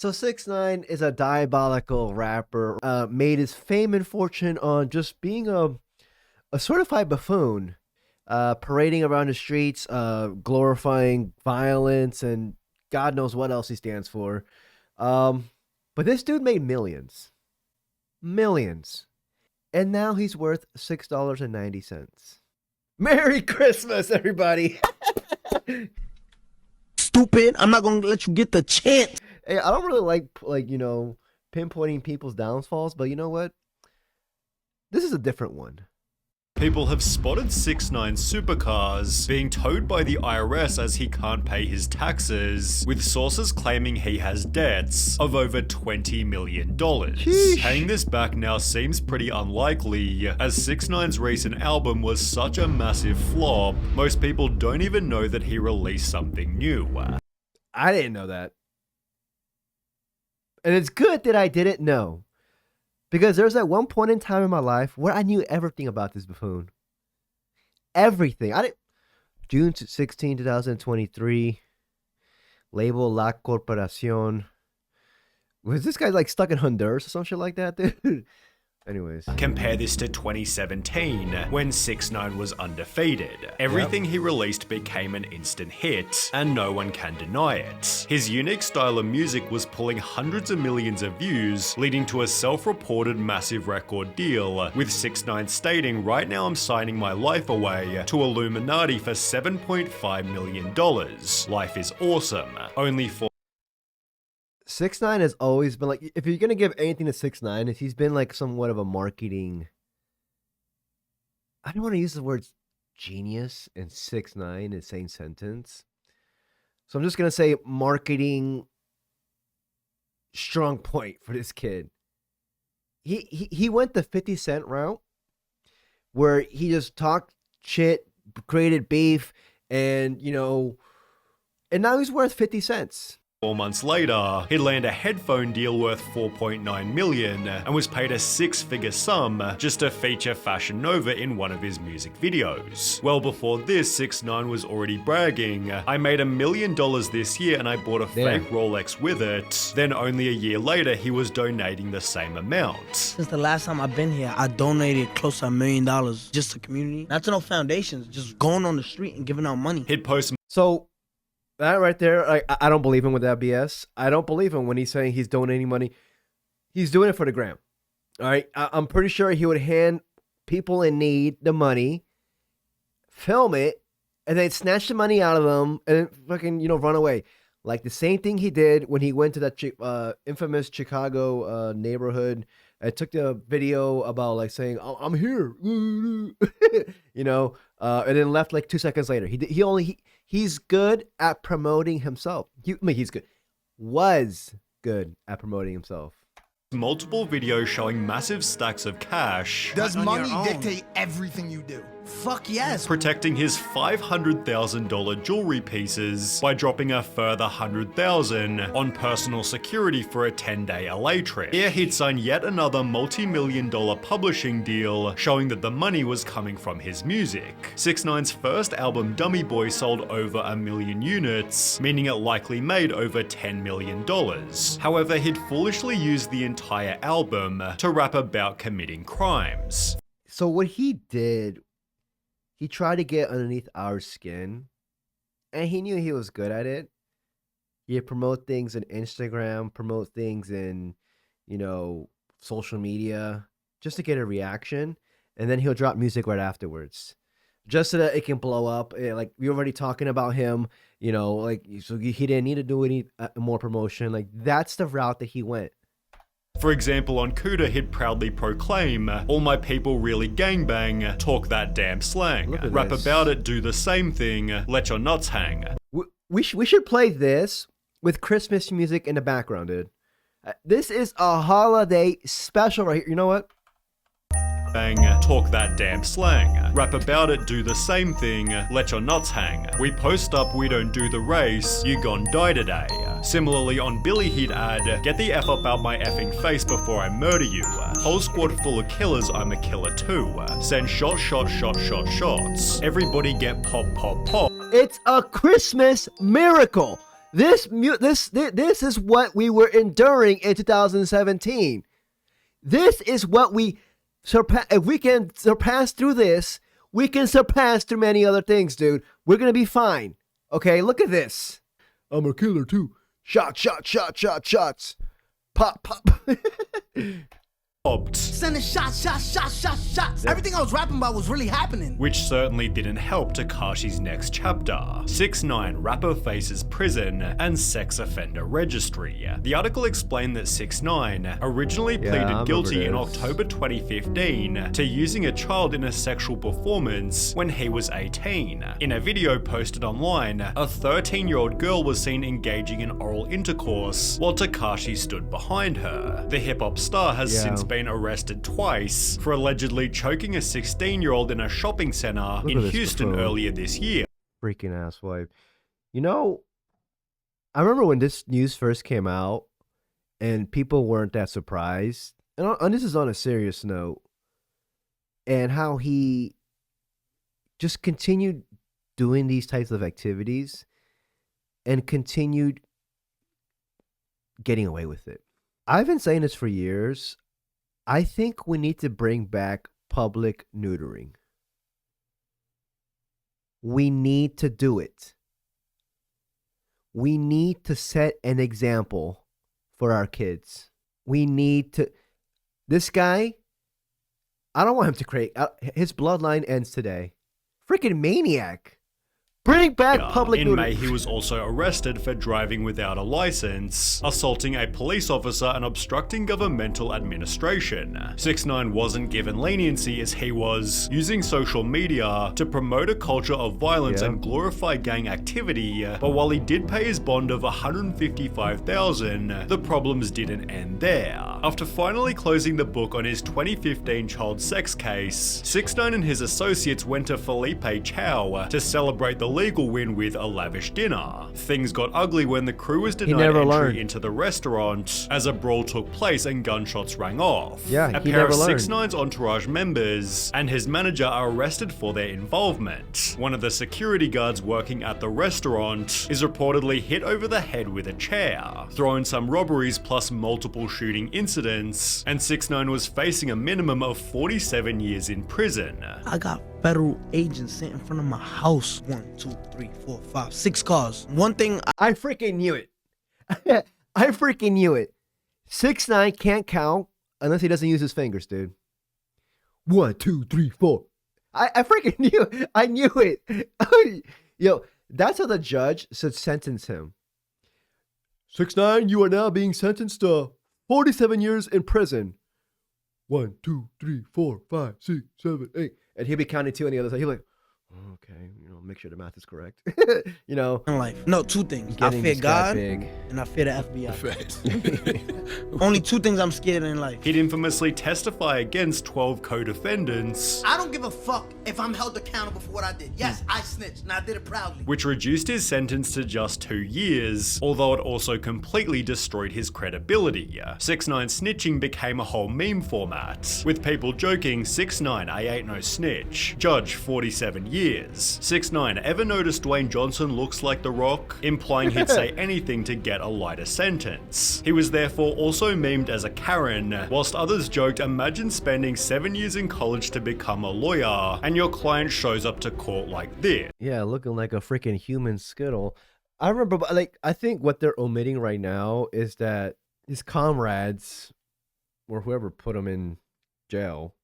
So 6ix9ine is a diabolical rapper, made his fame and fortune on just being a certified buffoon, parading around the streets, glorifying violence and God knows what else he stands for. But this dude made millions. Millions. And now he's worth $6.90. Merry Christmas, everybody. Stupid. I'm not going to let you get the chance. Hey, I don't really like, pinpointing people's downfalls, but you know what? This is a different one. People have spotted 6ix9ine's supercars being towed by the IRS as he can't pay his taxes, with sources claiming he has debts of over $20 million. Sheesh. Paying this back now seems pretty unlikely, as 6ix9ine's recent album was such a massive flop, most people don't even know that he released something new. I didn't know that. And it's good that I didn't know. Because there's that one point in time in my life where I knew everything about this buffoon. Everything. June 16, 2023. Label La Corporación. Was this guy like stuck in Honduras or some shit like that, dude? Anyways. Compare this to 2017, when 6ix9ine was undefeated. Everything he released became an instant hit, and no one can deny it. His unique style of music was pulling hundreds of millions of views, leading to a self-reported massive record deal, with 6ix9ine stating, "Right now I'm signing my life away to Illuminati for $7.5 million. Life is awesome." Only for 6ix9ine has always been like, if you're gonna give anything to 6ix9ine, he's been like somewhat of a marketing. I don't want to use the words genius and 6ix9ine in the same sentence, so I'm just gonna say marketing strong point for this kid. He went the 50 Cent route, where he just talked shit, created beef, and and now he's worth 50 cents. 4 months later, he'd land a headphone deal worth $4.9 million and was paid a six-figure sum just to feature Fashion Nova in one of his music videos. Well before this, 6ix9ine was already bragging, "I made $1 million this year and I bought a fake Rolex with it." Then only a year later, he was donating the same amount. Since the last time I've been here, I donated close to $1 million just to community. Not to no foundations, just going on the street and giving out money. He'd post So that right there, I don't believe him with that BS. I don't believe him when he's saying he's donating money. He's doing it for the gram. All right, I'm pretty sure he would hand people in need the money, film it, and then snatch the money out of them and fucking run away. Like the same thing he did when he went to that infamous Chicago neighborhood and took the video about like saying, "I'm here," and then left like 2 seconds later. He's good at promoting himself. Was good at promoting himself. multiple videos showing massive stacks of cash. Does money dictate everything you do? Fuck yes. Protecting his $500,000 jewelry pieces by dropping a further $100,000 on personal security for a 10-day LA trip. Here he'd sign yet another multi-million-dollar publishing deal showing that the money was coming from his music. 6ix9ine's first album Dummy Boy sold over 1 million units, meaning it likely made over $10 million. However, he'd foolishly used the entire album to rap about committing crimes. So what he did, he tried to get underneath our skin, and he knew he was good at it. He'd promote things on Instagram, promote things in, social media, just to get a reaction, and then he'll drop music right afterwards, just so that it can blow up. Like, we're already talking about him, so he didn't need to do any more promotion. Like, that's the route that he went. For example, on Cuda, he'd proudly proclaim, "All my people really gangbang, talk that damn slang. Rap about it, do the same thing, let your nuts hang." We should play this with Christmas music in the background, dude. This is a holiday special right here. You know what? Bang, talk that damn slang. Rap about it, do the same thing, let your nuts hang. We post up, we don't do the race, you gon' die today. Similarly, on Billy he'd add, "Get the F up out my effing face before I murder you. Whole squad full of killers, I'm a killer too. Send shots. Everybody get pop. It's a Christmas miracle. This is what we were enduring in 2017. This is what we surpass. If we can surpass through this, we can surpass through many other things, dude. We're gonna be fine. Okay, look at this. I'm a killer too. Shots. Pop. Sending shots. Everything I was rapping about was really happening. Which certainly didn't help Tekashi's next chapter. 6ix9ine rapper faces prison and sex offender registry. The article explained that 6ix9ine originally pleaded guilty in October 2015 to using a child in a sexual performance when he was 18. In a video posted online, a 13-year-old girl was seen engaging in oral intercourse while Tekashi stood behind her. The hip-hop star has since been arrested twice for allegedly choking a 16-year-old in a shopping center in Houston earlier this year. Freaking asswipe. You know, I remember when this news first came out and people weren't that surprised. And this is on a serious note. And how he just continued doing these types of activities and continued getting away with it. I've been saying this for years. I think we need to bring back public neutering. We need to do it. We need to set an example for our kids. We need to. This guy, I don't want him to create. His bloodline ends today. Freaking maniac. Bring back public In neutering. May, he was also arrested for driving without a license, assaulting a police officer and obstructing governmental administration. 6ix9ine wasn't given leniency as he was using social media to promote a culture of violence and glorify gang activity, but while he did pay his bond of $155,000, the problems didn't end there. After finally closing the book on his 2015 child sex case, 6ix9ine and his associates went to Felipe Chow to celebrate the legal win with a lavish dinner. Things got ugly when the crew was denied entry into the restaurant as a brawl took place and gunshots rang off. A pair of 6ix9ine's entourage members and his manager are arrested for their involvement. One of the security guards working at the restaurant is reportedly hit over the head with a chair, thrown some robberies plus multiple shooting incidents, and 6ix9ine was facing a minimum of 47 years in prison. I got federal agents sitting in front of my house. 1, 2, 3, 4, 5, 6 cars. One thing I freaking knew it. I freaking knew it. 6ix9ine can't count unless he doesn't use his fingers, dude. 1, 2, 3, 4. I freaking knew it. I knew it. Yo, that's how the judge should sentence him. 6ix9ine, you are now being sentenced to 47 years in prison. 1, 2, 3, 4, 5, 6, 7, 8. And he'll be counting 2 on the other side. He'll be like, okay, make sure the math is correct. in life. No, 2 things. I fear God and I fear the FBI. Only 2 things I'm scared of in life. He'd infamously testify against 12 co-defendants. I don't give a fuck if I'm held accountable for what I did. Yes, I snitched and I did it proudly. Which reduced his sentence to just 2 years, although it also completely destroyed his credibility. 6ix9ine snitching became a whole meme format, with people joking 6ix9ine, I ain't no snitch. Judge 47 years. 6ix9ine, ever noticed Dwayne Johnson looks like The Rock? Implying he'd say anything to get a lighter sentence. He was therefore also memed as a Karen, whilst others joked, imagine spending 7 years in college to become a lawyer, and your client shows up to court like this. Yeah, looking like a freaking human skittle. I remember, I think what they're omitting right now is that his comrades, or whoever put him in jail,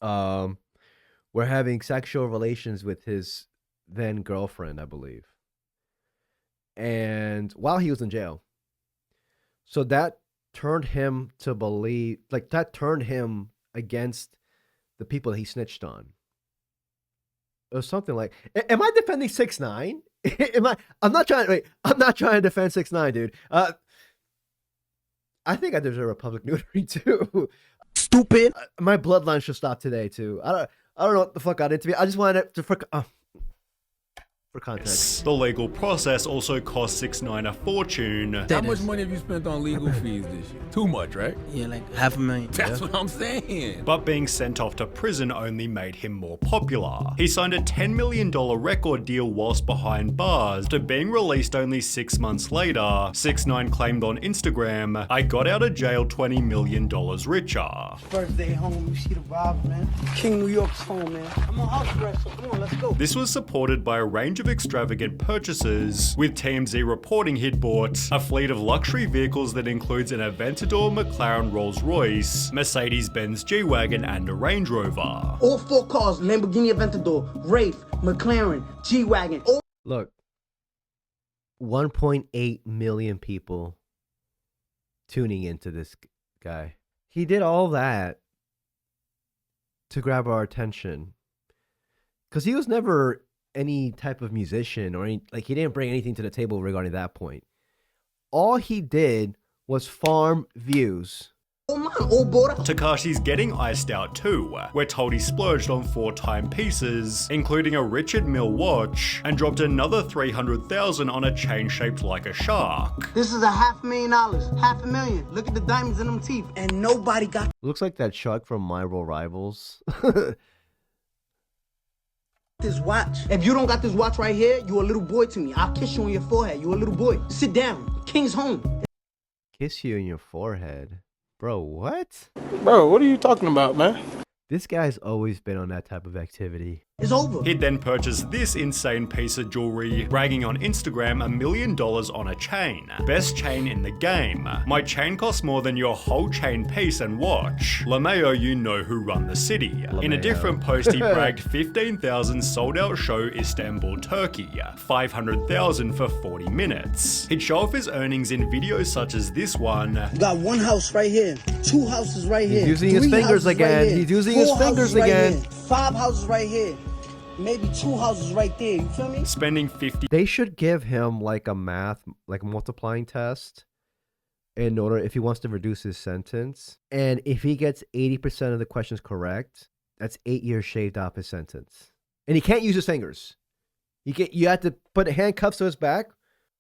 were having sexual relations with his then girlfriend, I believe. And while he was in jail. So that turned him to believe, that turned him against the people that he snitched on. Or something like, am I defending 6ix9ine? I'm not trying to defend 6ix9ine, dude. I think I deserve a public neutering too. Stupid. My bloodline should stop today too. I don't know what the fuck got into me. I just wanted to for context. The legal process also cost 6ix9ine a fortune. How much money have you spent on legal fees this year? Too much, right? Yeah, like $500,000. That's what I'm saying. But being sent off to prison only made him more popular. He signed a $10 million record deal whilst behind bars. After being released only 6 months later, 6ix9ine claimed on Instagram, "I got out of jail $20 million richer." First day home, you see the vibes, man. King New York's home, man. I'm on house arrest, so come on, let's go. This was supported by a range of extravagant purchases, with TMZ reporting he'd bought a fleet of luxury vehicles that includes an Aventador McLaren Rolls-Royce, Mercedes-Benz G-Wagon, and a Range Rover. All 4 cars, Lamborghini Aventador, Wraith, McLaren, G-Wagon. Look, 1.8 million people tuning into this guy. He did all that to grab our attention. Because he was never any type of musician or he didn't bring anything to the table regarding that point. All he did was farm views. Tekashi's getting iced out too. We're told he splurged on 4 timepieces, including a Richard Mille watch, and dropped another $300,000 on a chain shaped like a shark. This is a $500,000. $500,000. Look at the diamonds in them teeth. And nobody got Looks like that shark from My Real Rivals. this watch. If you don't got this watch right here, you a little boy to me. I'll kiss you on your forehead. You a little boy. Sit down. King's home. Kiss you in your forehead. Bro, what? Bro, what are you talking about, man? This guy's always been on that type of activity. It's over. He'd then purchased this insane piece of jewelry, bragging on Instagram $1 million on a chain. Best chain in the game. My chain costs more than your whole chain piece and watch. LeMayo, you know who run the city. In a different post, he bragged 15,000 sold out show Istanbul, Turkey. 500,000 for 40 minutes. He'd show off his earnings in videos such as this one. You got 1 house right here. 2 houses right here. He's using his fingers again. He's using his fingers again. 5 houses right here. Maybe 2 houses right there. You feel me? Spending 50. They should give him like a multiplying test in order if he wants to reduce his sentence. And if he gets 80% of the questions correct, that's 8 years shaved off his sentence. And he can't use his fingers. You have to put handcuffs to his back.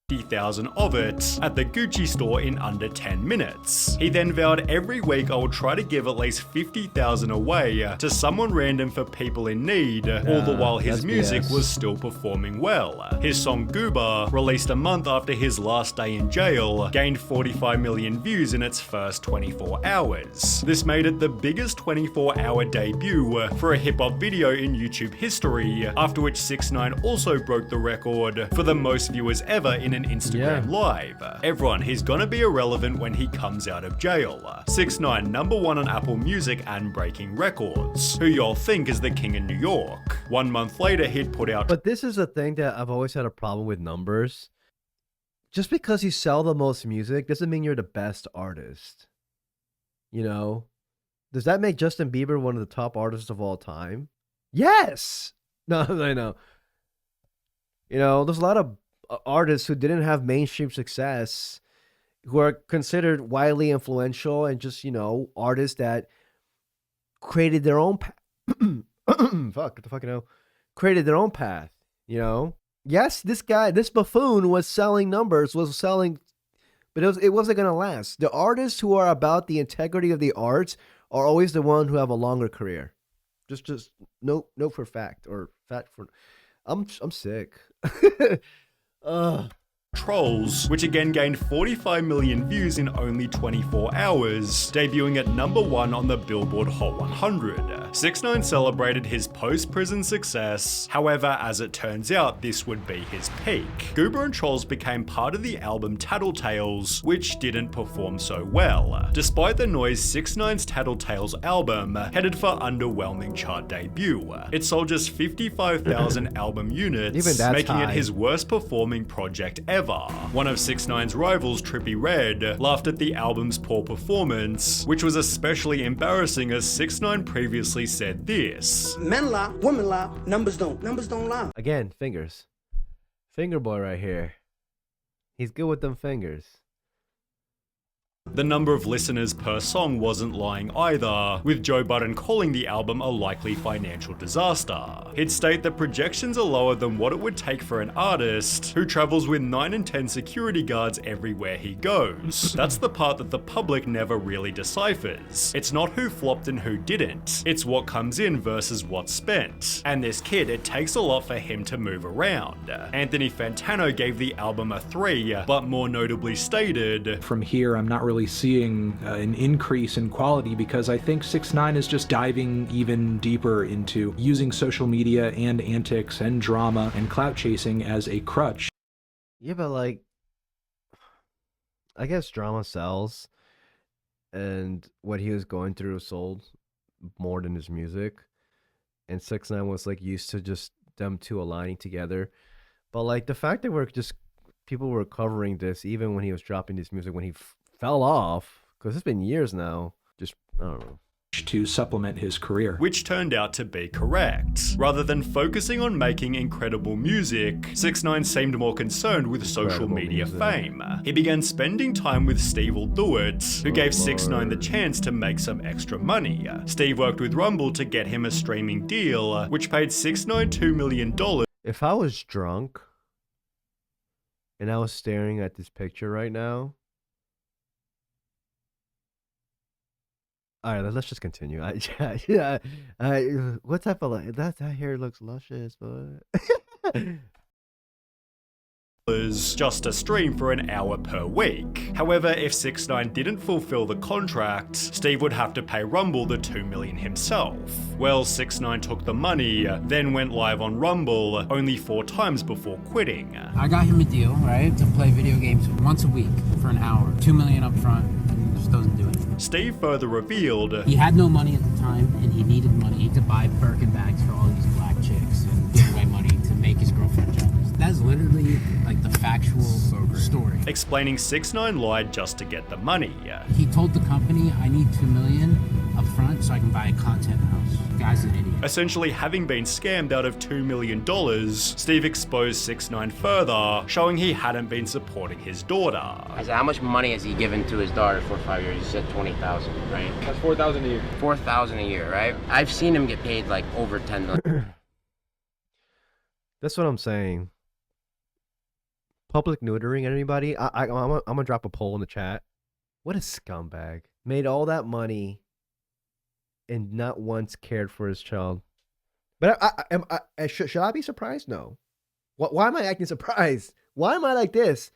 50,000 of it at the Gucci store in under 10 minutes. He then vowed every week I would try to give at least 50,000 away to someone random for people in need, all the while his music was still performing well. His song Goober, released a month after his last day in jail, gained 45 million views in its first 24 hours. This made it the biggest 24-hour debut for a hip-hop video in YouTube history, after which 6ix9ine also broke the record for the most viewers ever in an Instagram live. Everyone, he's gonna be irrelevant when he comes out of jail. 6ix9ine, #1 on Apple Music and breaking records. Who y'all think is the king in New York? 1 month later, he'd put out. But this is a thing that I've always had a problem with numbers. Just because you sell the most music doesn't mean you're the best artist. You know? Does that make Justin Bieber one of the top artists of all time? Yes! No, I know. You know, there's a lot of artists who didn't have mainstream success who are considered widely influential and just, you know, artists that created their own created their own path, you know? Yes, this buffoon was selling numbers, but it wasn't going to last. The artists who are about the integrity of the arts are always the one who have a longer career. Just no for fact or fact for. I'm sick. Trolls, which again gained 45 million views in only 24 hours, debuting at #1 on the Billboard Hot 100. 6ix9ine celebrated his post-prison success, however, as it turns out, this would be his peak. Goober and Trolls became part of the album Tattletales, which didn't perform so well. Despite the noise, 6ix9ine's Tattletales album headed for underwhelming chart debut. It sold just 55,000 album units, making it his worst performing project ever. One of 6ix9ine's rivals, Trippie Redd, laughed at the album's poor performance, which was especially embarrassing as 6ix9ine previously said this. Men lie, women lie, numbers don't lie. Again, fingers. Finger boy right here. He's good with them fingers. The number of listeners per song wasn't lying either, with Joe Budden calling the album a likely financial disaster. He'd state that projections are lower than what it would take for an artist who travels with 9 and 10 security guards everywhere he goes. That's the part that the public never really deciphers. It's not who flopped and who didn't. It's what comes in versus what's spent. And this kid, it takes a lot for him to move around. Anthony Fantano gave the album a 3, but more notably stated, "From here, I'm not really seeing an increase in quality because I think 6ix9ine is just diving even deeper into using social media and antics and drama and clout chasing as a crutch." Yeah, but like, I guess drama sells, and what he was going through sold more than his music. And 6ix9ine was like used to just them two aligning together. But like the fact that people were covering this even when he was dropping this music, when he fell off, because it's been years now, just, I don't know, to supplement his career. Which turned out to be correct. Rather than focusing on making incredible music, 6ix9ine seemed more concerned with social media fame. He began spending time with Steve Will Do It, who gave 6ix9ine the chance to make some extra money. Steve worked with Rumble to get him a streaming deal, which paid 6ix9ine $2 million. If I was drunk and I was staring at this picture right now, all right, let's just continue. What type of that hair looks luscious, but just to stream for an hour per week. However, if 6ix9ine didn't fulfill the contract, Steve would have to pay Rumble the $2 million himself. Well, 6ix9ine took the money, then went live on Rumble only 4 times before quitting. I got him a deal, right, to play video games once a week for an hour, $2 million up front, and just doesn't do it. Steve further revealed he had no money at the time, and he needed money to buy Birkin bags for all these black chicks and give away money to make his girlfriend jealous. That's literally like the factual story. Explaining 6ix9ine lied just to get the money. He told the company, I need $2 million up front so I can buy a content house. The guy's an idiot. Essentially, having been scammed out of $2 million, Steve exposed 6ix9ine further, showing he hadn't been supporting his daughter. I said, how much money has he given to his daughter for 5 years? He said 20,000, right? That's 4,000 a year. 4,000 a year, right? I've seen him get paid like over 10 million. That's what I'm saying. Public neutering anybody? I'm gonna drop a poll in the chat. What a scumbag. Made all that money and not once cared for his child. But should I be surprised? No. Why am I acting surprised? Why am I like this?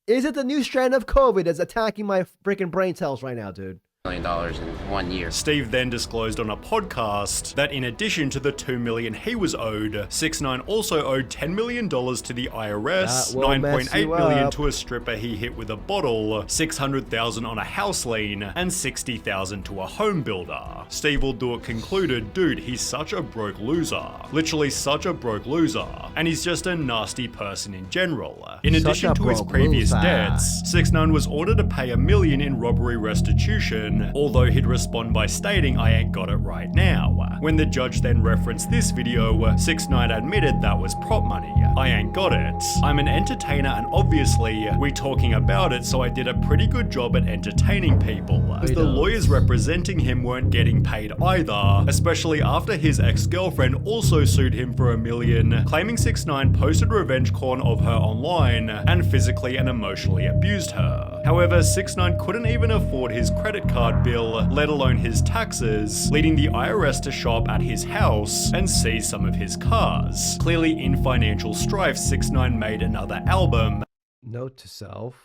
Is it the new strand of COVID that's attacking my freaking brain cells right now, dude? $1 million in 1 year. Steve then disclosed on a podcast that in addition to the $2 million he was owed, 6ix9ine also owed $10 million to the IRS, $9.8 million to a stripper he hit with a bottle, $600,000 on a house lien, and $60,000 to a home builder. Steve Will Do It concluded, dude, he's such a broke loser. Literally such a broke loser. And he's just a nasty person in general. In addition to his previous debts, 6ix9ine was ordered to pay $1 million in robbery restitution, although he'd respond by stating, I ain't got it right now. When the judge then referenced this video, 6ix9ine admitted that was prop money. I ain't got it. I'm an entertainer and obviously we talking about it, so I did a pretty good job at entertaining people. As the lawyers representing him weren't getting paid either, especially after his ex-girlfriend also sued him for $1 million, claiming 6ix9ine posted revenge porn of her online and physically and emotionally abused her. However, 6ix9ine couldn't even afford his credit card bill, let alone his taxes, leading the IRS to show up at his house and seize some of his cars. Clearly in financial strife, 6ix9ine made another album. Note to self,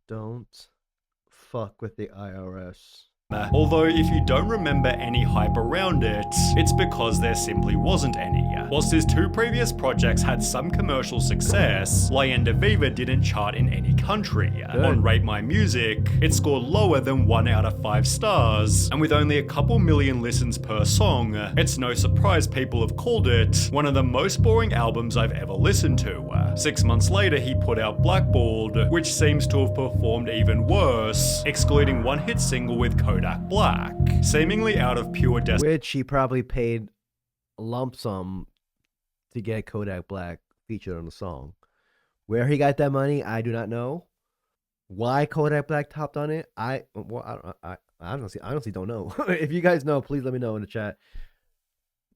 don't fuck with the IRS. Although if you don't remember any hype around it, it's because there simply wasn't any. Whilst his 2 previous projects had some commercial success, Leyenda Viva didn't chart in any country. On Rate My Music, it scored lower than 1 out of 5 stars, and with only a couple million listens per song, it's no surprise people have called it one of the most boring albums I've ever listened to. 6 months later, he put out Blackballed, which seems to have performed even worse, excluding one hit single with Kodak Black, seemingly out of pure which he probably paid a lump sum to get Kodak Black featured on the song. Where he got that money, I do not know. Why Kodak Black topped on it? I honestly don't know. If you guys know, please let me know in the chat.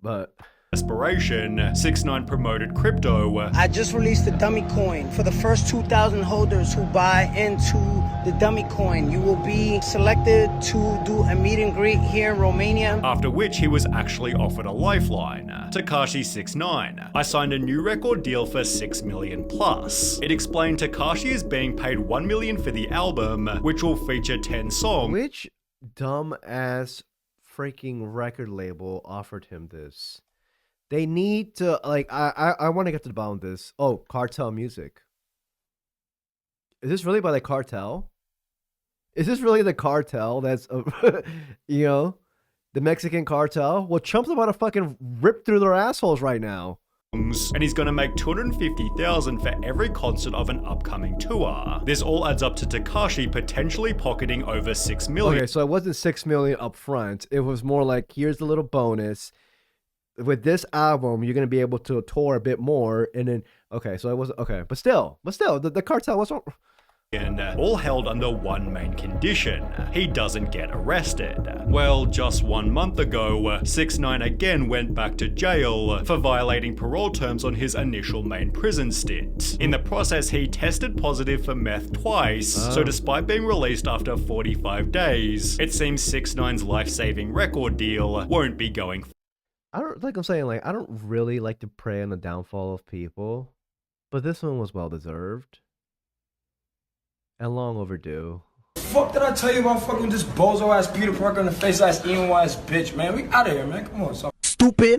But desperation, 6ix9ine promoted crypto. I just released the dummy coin. For the first 2,000 holders who buy into the dummy coin, you will be selected to do a meet and greet here in Romania. After which he was actually offered a lifeline. Tekashi 6ix9ine. I signed a new record deal for 6 million plus. It explained Tekashi is being paid 1 million for the album, which will feature 10 songs. Which dumb ass freaking record label offered him this? They need to, like, I want to get to the bottom of this. Oh, Cartel Music. Is this really by the Cartel? Is this really the Cartel that's, you know, the Mexican Cartel? Well, Trump's about to fucking rip through their assholes right now. And he's gonna make $250,000 for every concert of an upcoming tour. This all adds up to Tekashi potentially pocketing over 6 million. Okay, so it wasn't 6 million up front. It was more like, here's the little bonus. With this album, you're gonna be able to tour a bit more, and then okay, so it was okay, but still, the Cartel was all held under one main condition: he doesn't get arrested. Well, just 1 month ago, 6ix9ine again went back to jail for violating parole terms on his initial main prison stint. In the process, he tested positive for meth twice, so despite being released after 45 days, it seems 6ix9ine's life-saving record deal won't be going. I don't like I'm saying, like, I don't really like to prey on the downfall of people, but this one was well deserved and long overdue. Fuck did I tell you about fucking this bozo ass Peter Parker in the face ass emo ass bitch, man? We out of here, man. Come on, son. Stupid.